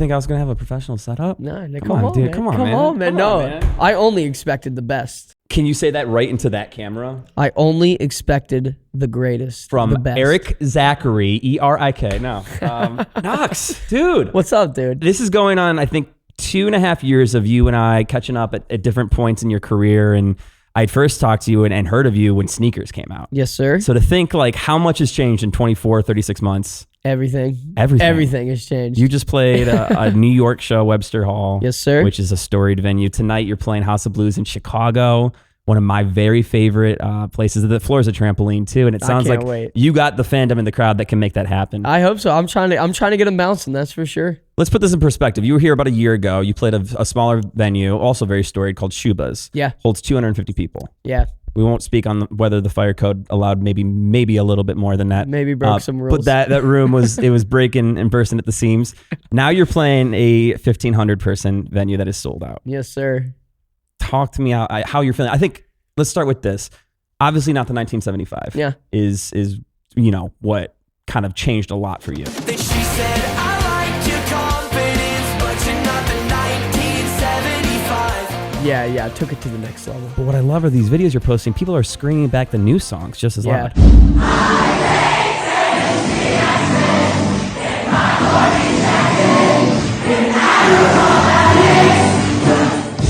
think I was gonna have a professional setup? No, Come on, dude. man. Come on, man. No, I only expected the best. Can you say that right into that camera? I only expected the greatest. From the best. Erik Zachary, E-R-I-K. No. Knox, dude. What's up, dude? This is going on, I think, 2.5 years of you and I catching up at different points in your career. And I'd first talked to you and heard of you when sneakers came out. Yes, sir. So to think like how much has changed in 24, 36 months. Everything has changed. You just played a New York show, Webster Hall. Yes, sir. Which is a storied venue. Tonight you're playing House of Blues in Chicago, one of my very favorite places. The floor is a trampoline too, and it sounds like you got the fandom in the crowd that can make that happen. I hope so. I'm trying to get them bouncing. That's for sure. Let's put this in perspective. You were here about a year ago. You played a smaller venue, also very storied, called Shuba's. Yeah. Holds 250 people. Yeah. We won't speak on whether the fire code allowed maybe a little bit more than that. Maybe broke some rules. But that room was breaking and bursting at the seams. Now you're playing a 1,500 person venue that is sold out. Yes, sir. Talk to me how you're feeling. I think let's start with this. Obviously, not the 1975. Yeah. Is what kind of changed a lot for you. Then she said, I liked your confidence, but you're not the 1975. Yeah, I took it to the next level. But what I love are these videos you're posting. People are screaming back the new songs just as loud.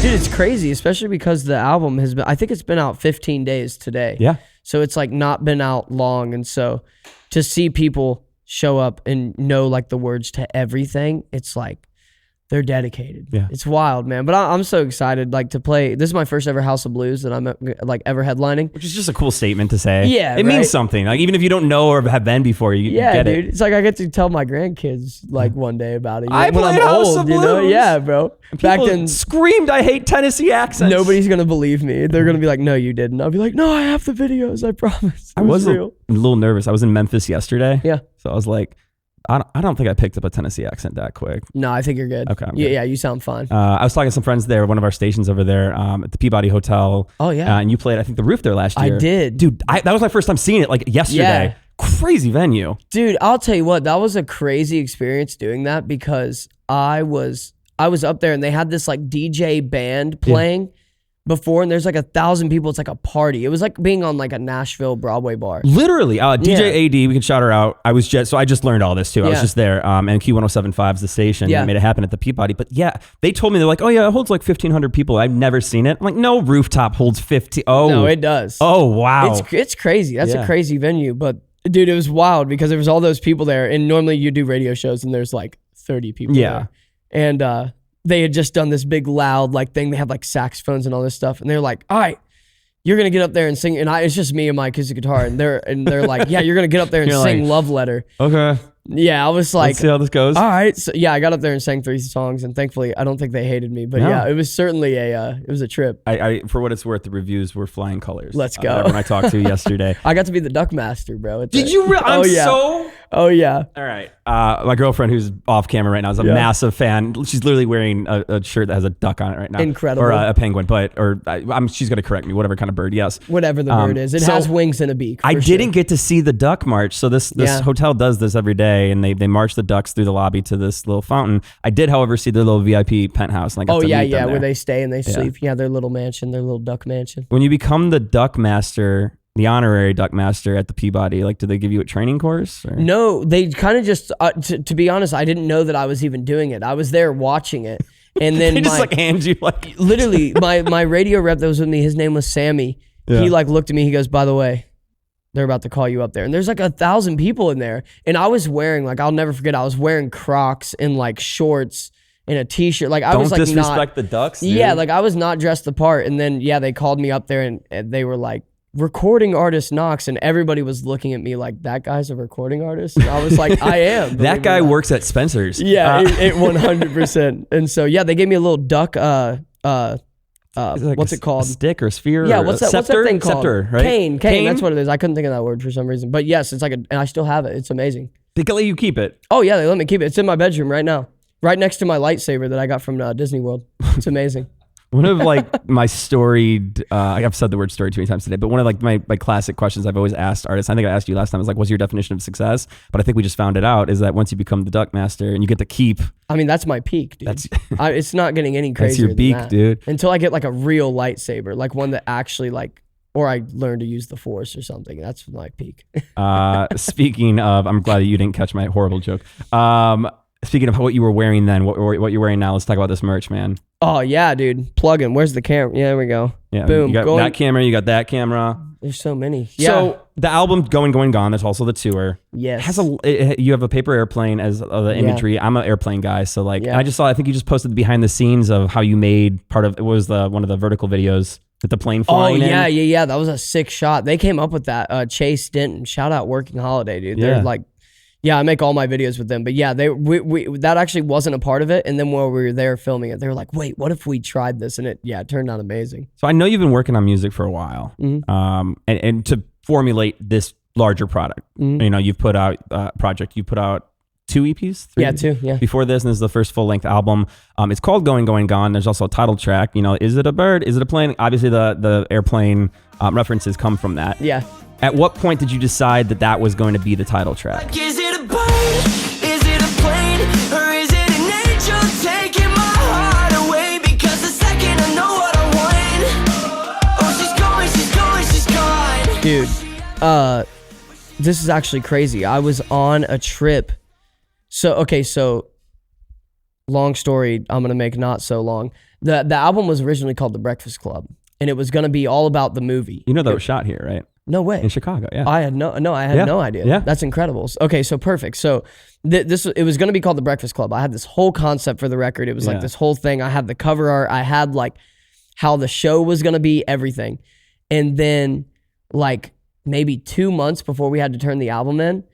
Dude, it's crazy, especially because the album has been, I think it's been out 15 days today. Yeah. So it's like not been out long. And so to see people show up and know like the words to everything, it's like they're dedicated. Yeah. It's wild, man. But I'm so excited like to play. This is my first ever House of Blues that I'm like ever headlining. Which is just a cool statement to say. Yeah, It means something. Like even if you don't know or have been before, you get dude. it. It's like I get to tell my grandkids like one day about it. I when played I'm House old, of you know? Blues. Yeah, bro. Back then screamed, I hate Tennessee accents. nobody's gonna believe me. They're gonna be like, no, you didn't. I'll be like, no, I have the videos, I promise. I was real. a little nervous. I was in Memphis yesterday. Yeah. So I was like, I don't think I picked up a Tennessee accent that quick. No, I think you're good. Okay, I'm good. Yeah, you sound fine. I was talking to some friends there, one of our stations over there at the Peabody Hotel. Oh, yeah. And you played, I think, the roof there last year. I did. Dude, that was my first time seeing it like yesterday. Yeah. Crazy venue. Dude, I'll tell you what, that was a crazy experience doing that because I was up there and they had this like DJ band playing before and there's like 1,000 people. It's like a party. It was like being on like a Nashville Broadway bar. Literally. DJ AD, we can shout her out. I just learned all this too. I was just there. And Q1075 is the station. Yeah. That made it happen at the Peabody. But yeah, they told me, they're like, oh yeah, it holds like 1,500 people. I've never seen it. I'm like, no rooftop holds 50. Oh. No, it does. Oh, wow. It's crazy. That's a crazy venue. But dude, it was wild because there was all those people there. And normally you do radio shows and there's like 30 people there. And they had just done this big loud like thing. They had like saxophones and all this stuff. And they're like, all right, you're going to get up there and sing. And it's just me and my acoustic guitar. And they're like, yeah, you're going to get up there and sing Love Letter. Okay. Yeah, I was like, let's see how this goes. All right. So yeah, I got up there and sang 3 songs. And thankfully, I don't think they hated me. But yeah, it was certainly it was a trip. I for what it's worth, the reviews were flying colors. Let's go. Everyone I talked to yesterday. I got to be the duck master, bro. Did you really? Oh, yeah. All right. My girlfriend, who's off camera right now, is a massive fan. She's literally wearing a shirt that has a duck on it right now. Incredible. Or a penguin, she's going to correct me, whatever kind of bird, yes. Whatever the bird is. It has wings and a beak. I didn't get to see the duck march. So this hotel does this every day, and they march the ducks through the lobby to this little fountain. I did, however, see their little VIP penthouse. And I got to meet them where there. they stay and they sleep. Yeah, their little mansion, their little duck mansion. When you become the duck master, the honorary duck master at the Peabody, like, do they give you a training course? Or? No, they kind of just, to be honest, I didn't know that I was even doing it. I was there watching it. And then they just like hand you like. Literally, my radio rep that was with me, his name was Sammy. Yeah. He like looked at me, he goes, by the way, they're about to call you up there. And there's like 1,000 people in there. And I was wearing, like, I'll never forget, I was wearing Crocs and like shorts and a t-shirt. Like I was like, don't disrespect the ducks, dude. Yeah, like I was not dressed the part. And then, they called me up there and they were like, recording artist Knox, and everybody was looking at me like, that guy's a recording artist? And I was like, I am. That guy works at Spencer's. Yeah, it 100%. And so, they gave me a little duck, like what's it called? A stick or sphere? Yeah, or what's that thing called? Scepter, right? Cane, that's what it is. I couldn't think of that word for some reason. But yes, it's like and I still have it. It's amazing. They can let you keep it. Oh yeah, they let me keep it. It's in my bedroom right now. Right next to my lightsaber that I got from Disney World. It's amazing. One of like my storied, I've said the word story too many times today, but one of like my classic questions I've always asked artists, I think I asked you last time, is like, what's your definition of success? But I think we just found it out, is that once you become the duck master and you get to keep. I mean, that's my peak, dude. It's not getting any crazier. That's your peak, than that. dude. Until I get like a real lightsaber, like one that actually like, or I learn to use the force or something. That's my peak. Speaking of, I'm glad that you didn't catch my horrible joke. Speaking of what you were wearing then, what you're wearing now, let's talk about this merch, man. Oh, yeah, dude. Plug in. Where's the camera? Yeah, there we go. Yeah, boom. You got that camera, you got that camera. There's so many. Yeah. So the album Going, Going, Gone, that's also the tour. Yes. You have a paper airplane as the imagery. I'm an airplane guy. So like, I just saw, I think you just posted the behind the scenes of how you made part of, it was one of the vertical videos with the plane flying in. Yeah. That was a sick shot. They came up with that. Chase Denton. Shout out Working Holiday, dude. Yeah. They're like, yeah, I make all my videos with them. But yeah, we that actually wasn't a part of it. And then while we were there filming it, they were like, wait, what if we tried this? And it turned out amazing. So I know you've been working on music for a while. Mm-hmm. And to formulate this larger product, you know, you've put out a project, you put out 2 EPs? 3? Yeah, 2, yeah. Before this, and this is the first full-length album. It's called Going, Going, Gone. There's also a title track. You know, is it a bird? Is it a plane? Obviously, the airplane references come from that. Yeah. At what point did you decide that was going to be the title track? Like, is it a bird? Is it a plane? Or is it an angel taking my heart away? Because the second I know what I want, oh, she's gone. Dude, this is actually crazy. I was on a trip. So long story, I'm gonna make not so long. The album was originally called The Breakfast Club, and it was gonna be all about the movie. You know that was shot here, right? No way. In Chicago, yeah. I had no idea. Yeah. That's incredible. Okay, so perfect. So it was gonna be called The Breakfast Club. I had this whole concept for the record. It was like this whole thing. I had the cover art. I had like how the show was gonna be, everything. And then like maybe 2 months before we had to turn the album in,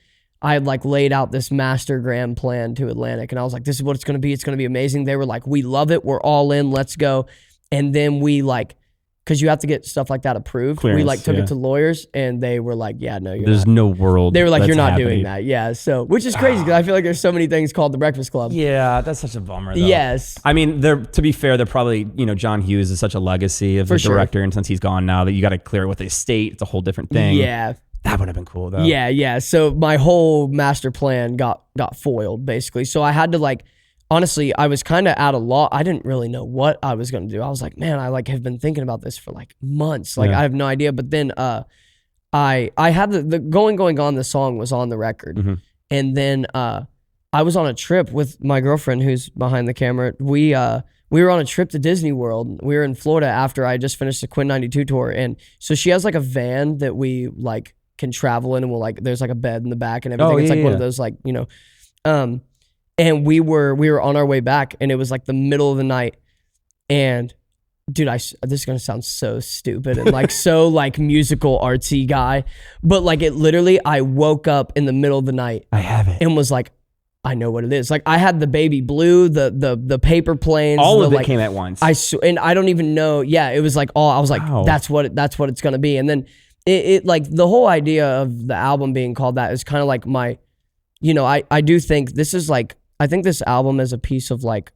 I had like laid out this master grand plan to Atlantic, and I was like, this is what it's going to be. It's going to be amazing. They were like, we love it. We're all in. Let's go. And then we like, because you have to get stuff like that approved. Clearance, we like took it to lawyers, and they were like, yeah, no, there's no world. They were like, you're not happening. doing that. Yeah. So, which is crazy because I feel like there's so many things called The Breakfast Club. Yeah, that's such a bummer, though. Yes. I mean, to be fair, they're probably, you know, John Hughes is such a legacy of the director, and since he's gone now, that you got to clear it with the estate. It's a whole different thing. Yeah. That would have been cool, though. Yeah. So my whole master plan got foiled, basically. So I had to like, honestly, I was kind of at a loss. I didn't really know what I was going to do. I was like, man, I like have been thinking about this for like months. Like I have no idea. But then I had the Going, Going, Gone, the song was on the record. Mm-hmm. And then I was on a trip with my girlfriend who's behind the camera. We were on a trip to Disney World. We were in Florida after I just finished the Quinn 92 tour. And so she has like a van that we like can travel in, and we'll like, there's like a bed in the back and everything. It's like one of those like, you know, and we were on our way back, and it was like the middle of the night. And dude, this is going to sound so stupid and like so like musical artsy guy, but like it literally, I woke up in the middle of the night. I have it. And was like, I know what it is. Like I had the baby blue, the paper planes. All of it like, came at once. And I don't even know. Yeah, it was like all, I was like, wow. that's what it's going to be. And then it like the whole idea of the album being called that is kind of like my, you know, I do think this is like, I think this album as a piece of like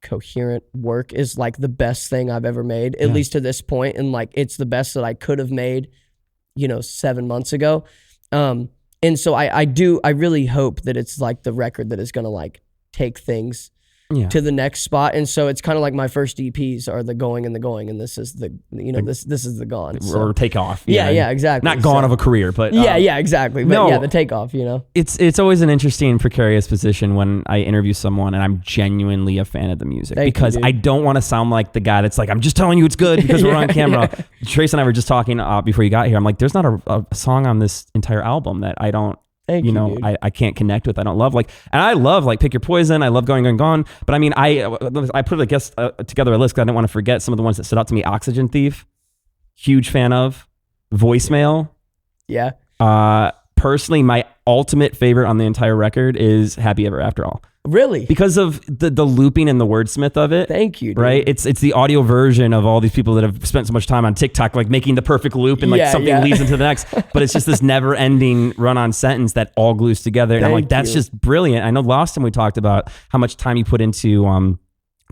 coherent work is like the best thing I've ever made, at least to this point. And like, it's the best that I could have made, you know, 7 months ago. And so I really hope that it's like the record that is going to like take things to the next spot. And so it's kind of like my first EPs are the Going and the Going, and this is the, you know, this is the Gone. So. Or Takeoff. Yeah, exactly. Not gone of a career, but yeah, exactly. But no, the Takeoff, you know. It's always an interesting precarious position when I interview someone and I'm genuinely a fan of the music, because I don't want to sound like the guy that's like, I'm just telling you it's good because we're on camera. Yeah. Trace and I were just talking before you got here. I'm like, there's not a song on this entire album that I don't, you know, I can't connect with. I don't love like, and I love like Pick Your Poison. I love Going, Going, Gone. But I mean, I put together a list because I didn't want to forget some of the ones that stood out to me. Oxygen Thief, huge fan of. Voicemail. Yeah. Personally, my ultimate favorite on the entire record is Happy Ever After All. Really? Because of the looping and the wordsmith of it. Thank you, dude. Right? It's the audio version of all these people that have spent so much time on TikTok, like making the perfect loop and like something leads into the next. But it's just this never ending run-on sentence that all glues together. And I'm like, that's just brilliant. I know last time we talked about how much time you put into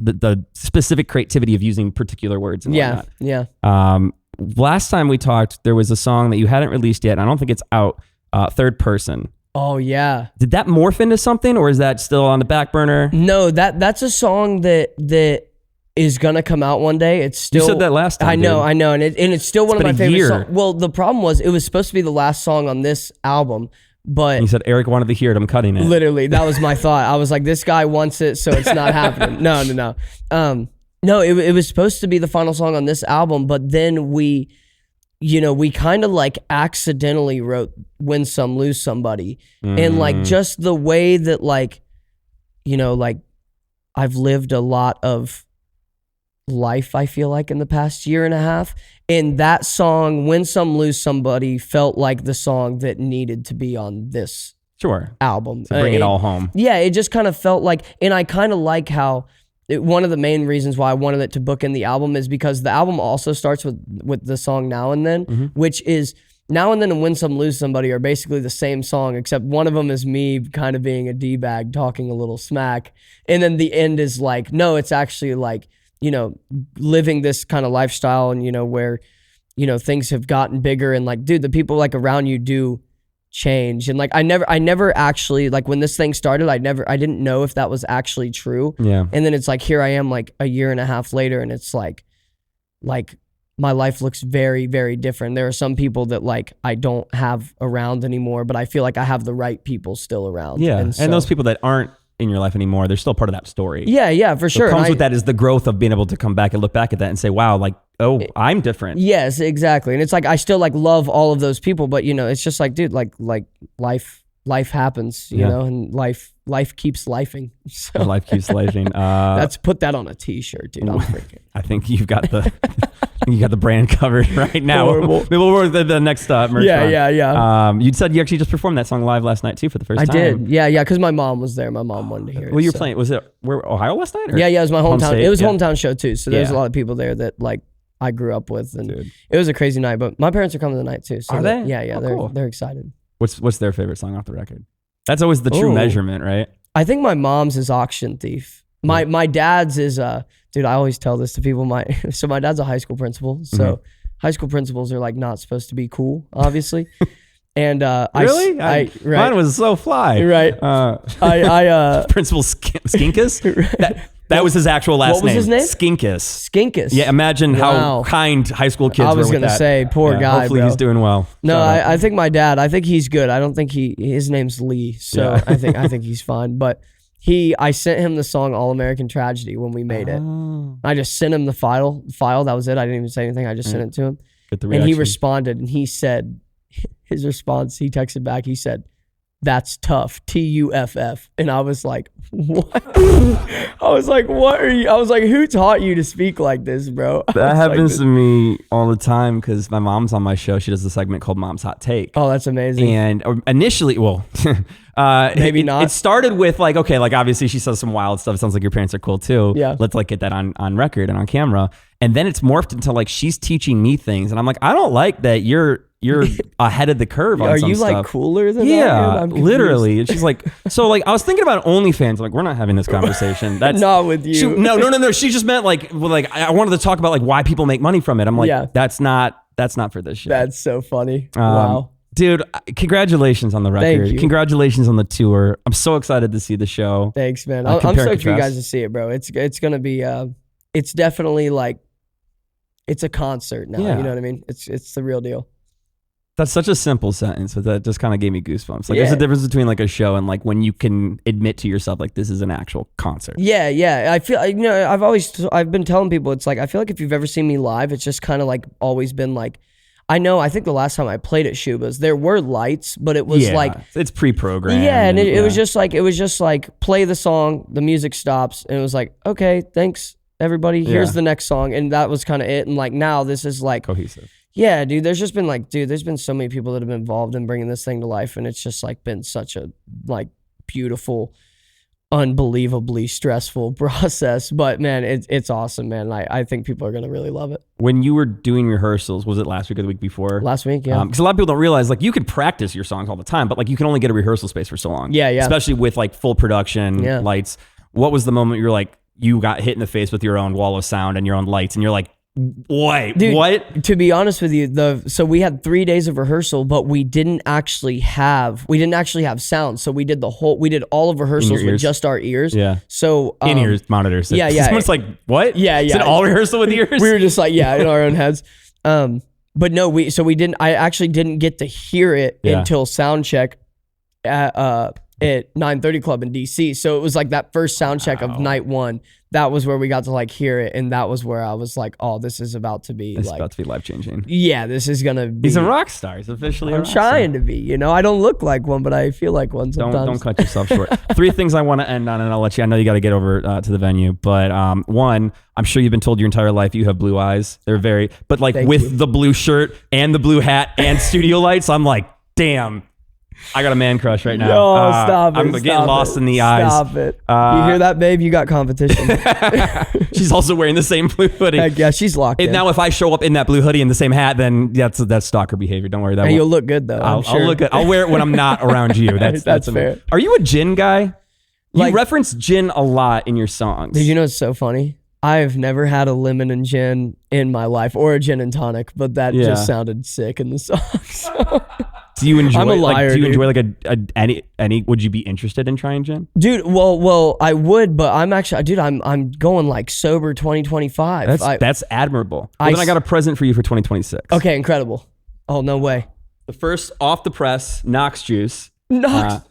the specific creativity of using particular words and whatnot. Last time we talked, there was a song that you hadn't released yet. And I don't think it's out. Third Person. Oh yeah. Did that morph into something, or is that still on the back burner? No, that's a song that is gonna come out one day. It's still. You said that last time. I know, and it's still one of my favorite songs. Well, the problem was it was supposed to be the last song on this album, but and you said Erik wanted to hear it. I'm cutting it. Literally, that was my thought. I was like, this guy wants it, so it's not happening. No. No, it was supposed to be the final song on this album, but then we kind of like accidentally wrote Win Some, Lose Somebody. And like just the way that like, like I've lived a lot of life, I feel like, in the past year and a half. And that song, Win Some, Lose Somebody, felt like the song that needed to be on this album. To bring it all home. Yeah, it just kind of felt like, and I kind of like how one of the main reasons why I wanted it to book in the album is because the album also starts with the song Now and Then, which is Now and Then and Win Some, Lose Somebody are basically the same song, except one of them is me kind of being a D-bag, talking a little smack. And then the end is like, no, it's actually like, living this kind of lifestyle and, where, things have gotten bigger and like, dude, the people like around you do change. And like I never actually, like when this thing started, I didn't know if that was actually true. Yeah. And then it's like here I am like a year and a half later and it's like my life looks very, very different. There are some people that like I don't have around anymore, but I feel like I have the right people still around. Yeah. And those people that aren't in your life anymore, they're still part of that story. Yeah, for sure. What comes with that is the growth of being able to come back and look back at that and say, wow, like, oh, I'm different. Yes, exactly. And it's like, I still like love all of those people, but it's just like, dude, like life happens, you know, and life keeps lifing. So life keeps lifing. Let's put that on a t-shirt, dude. I'm freaking. I think you've got the brand covered right now. We'll work the next merch. Yeah. You said you actually just performed that song live last night too for the first time. I did. Yeah. Because my mom was there. My mom wanted to hear it. Well, you were playing. Was it Ohio last night? Or? Yeah. It was my hometown. It was hometown show too. So there's a lot of people there that like I grew up with, and it was a crazy night. But my parents are coming tonight too. So are they? Yeah. Cool. They're excited. What's their favorite song off the record? That's always the true measurement, right? I think my mom's is Auction Thief. My dad's is dude, I always tell this to people. My dad's a high school principal. So high school principals are like not supposed to be cool, obviously. And really? Mine was so fly. Right. Principal Skinkus? That was his actual last name. What was his name? Skinkus. Yeah, imagine how kind high school kids were with that. I was going to say, poor guy, hopefully he's doing well. No, I think my dad, I think he's good. I don't think his name's Lee, so I think he's fine. But I sent him the song All American Tragedy when we made it. I just sent him the file. That was it. I didn't even say anything. I just sent it to him. And he responded, and he said, his response, he texted back, he said, "That's tough, TUFF." And I was like, what? I was like, what are you? I was like, who taught you to speak like this, bro? That happens to me all the time because my mom's on my show. She does a segment called Mom's Hot Take. Oh, that's amazing. And initially, maybe not. It started with like, okay, like obviously she says some wild stuff. It sounds like your parents are cool too. Yeah. Let's like get that on record and on camera. And then it's morphed into like she's teaching me things. And I'm like, I don't like that you're ahead of the curve on some stuff. Are you like cooler than that? Yeah, literally. And she's like, so like I was thinking about OnlyFans. I'm like, we're not having this conversation. That's not with you. No. She just meant like I wanted to talk about like why people make money from it. I'm like, that's not for this shit. That's so funny. Wow. Dude, congratulations on the record. Thank you. Congratulations on the tour. I'm so excited to see the show. Thanks, man. I'm stoked for you guys to see it, bro. It's gonna be it's definitely like it's a concert now. You know what I mean? It's the real deal. That's such a simple sentence, but that just kind of gave me goosebumps. Like, there's a difference between like a show and like when you can admit to yourself like this is an actual concert. Yeah. I feel I've been telling people it's like I feel like if you've ever seen me live, it's just kind of like always been like I think the last time I played at Shuba's, there were lights, but it was like it's pre-programmed. Yeah, and it was just like play the song, the music stops, and it was like, okay, thanks everybody. Here's the next song, and that was kind of it. And like now, this is like cohesive. Yeah, dude. There's been so many people that have been involved in bringing this thing to life, and it's just like been such a like beautiful, unbelievably stressful process. But man, it's awesome, man. I think people are gonna really love it. When you were doing rehearsals, was it last week or the week before? Last week, yeah. Because a lot of people don't realize like you could practice your songs all the time, but like you can only get a rehearsal space for so long. Yeah. Especially with like full production lights. What was the moment you were like, you got hit in the face with your own wall of sound and your own lights, and you're like, wait, dude, what? To be honest with you, so we had 3 days of rehearsal, but we didn't actually have sound. So we did all of rehearsals with just our ears. Yeah. So in-ears monitors. Yeah, yeah. Someone's like, what? Yeah, yeah. Is it all rehearsal with ears? We were just like, yeah, in our own heads. But no, I actually didn't get to hear it until sound check at 930 Club in DC. So it was like that first sound check of night one. That was where we got to like hear it, and that was where I was like, "Oh, this is about to be life changing." Yeah, this is gonna be. He's a rock star. He's officially. I'm trying to be. You know, I don't look like one, but I feel like one sometimes. Don't cut yourself short. 3 things I want to end on, and I'll let you. I know you got to get over to the venue, but one, I'm sure you've been told your entire life you have blue eyes. They're very, but like Thank with you. the blue shirt and the blue hat and studio lights, I'm like, damn. I got a man crush right now. No, stop it. I'm getting lost in the eyes. Stop it. You hear that, babe? You got competition. She's also wearing the same blue hoodie. Heck yeah, she's locked in. Now, if I show up in that blue hoodie and the same hat, then that's stalker behavior. Don't worry. That and you'll look good though. I'll look good. I'll wear it when I'm not around you. That's fair. Are you a gin guy? You Like- reference gin a lot in your songs. Did you know it's so funny? I've never had a lemon and gin in my life, or a gin and tonic, but that just sounded sick in the song. So. Do you enjoy? I'm a liar, do you dude. enjoy like any? Would you be interested in trying gin? Dude, well, I would, but I'm actually, dude, I'm going like sober 2025. That's admirable. Well, then I got a present for you for 2026. Okay, incredible. Oh, no way. The first off the press Knox juice. Knox.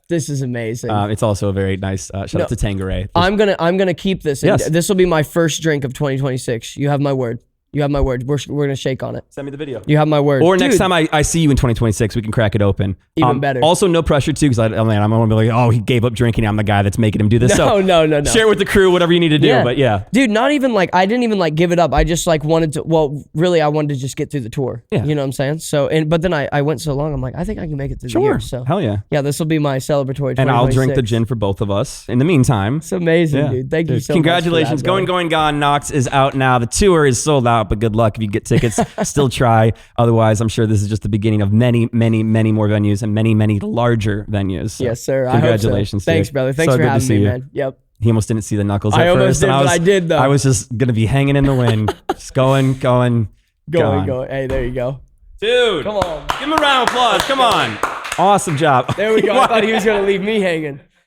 This is amazing. It's also a very nice shout out to Tanqueray. I'm gonna keep this. Yes. This will be my first drink of 2026. You have my word. You have my word. We're gonna shake on it. Send me the video. You have my word. Or Dude, next time I see you in 2026, we can crack it open. Even better. Also, no pressure too, because I'm gonna be like, oh, he gave up drinking. I'm the guy that's making him do this. No. Share it with the crew, whatever you need to do. Yeah. But yeah, Dude, not even like, I didn't even like give it up. I just like wanted to, well, really I wanted to just get through the tour. Yeah. You know what I'm saying? So, but then I went so long, I'm like, I think I can make it through the sure. year. So Hell yeah. Yeah, this will be my celebratory 2026. And I'll drink the gin for both of us. In the meantime, It's amazing, dude. Thank you so congratulations. much. Congratulations. Going, Gone. Knox is out now. The tour is sold out, but good luck if you get tickets. Still try. Otherwise, I'm sure this is just the beginning of many, many, many more venues and many, many larger venues. So Yes, sir. Congratulations. I hope so. Thanks, dude. brother. Thanks So for good to having see me, you. man. Yep. He almost didn't see the knuckles I at almost first. did, and but I did, though. I was just going to be hanging in the wind. Just going. Going. Hey, there you go. Dude. Come on. Give him a round of applause. Come on. Awesome job. There we go. I thought he was going to leave me hanging.